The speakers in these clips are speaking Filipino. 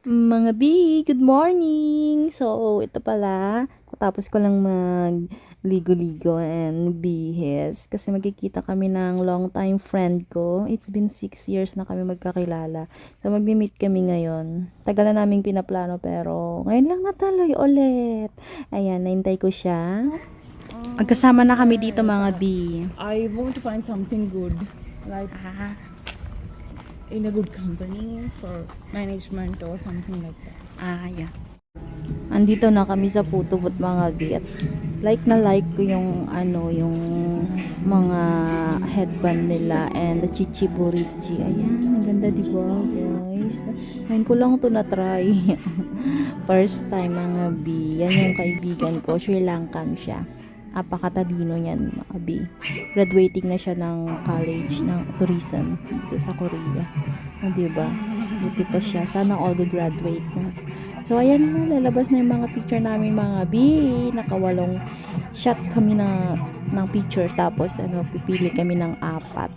Mga B, good morning! So, ito pala, tapos ko lang magligo-ligo and bihis kasi magkikita kami ng long time friend ko. It's been 6 years na kami magkakilala. So, magmi-meet kami ngayon. Tagal na naming pinaplano pero ngayon lang natuloy ulit. Ayan, naintay ko siya. Magkasama na kami dito mga B. I want to find something good, like in a good company for management or something like that. Yeah. Andito na kami sa photo booth mga B at like na like ko yung yung mga headband nila and the chichiburichi. Ayan, ang ganda diba guys? Ngayon ko lang to na try. First time mga B. Yan yung kaibigan ko, Sri Lankan siya. Apakatalino niyan mga B. Graduating na siya ng college ng tourism dito sa Korea. Diba? Buti pa siya. Sana all graduate na. So, ayan na. Lalabas na yung mga picture namin mga B. Nakawalong shot kami ng picture. Tapos, pipili kami ng 4.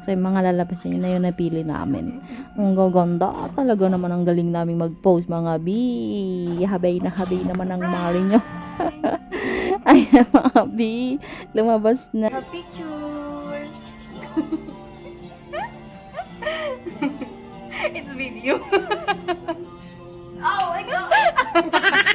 So, yung mga lalabas na yun napili namin. Ang gaganda. Talaga naman ang galing namin mag-post mga B. Habay naman ang mali nyo. Ayan mga B. Lumabas na. Pictures. It's video. Oh my god.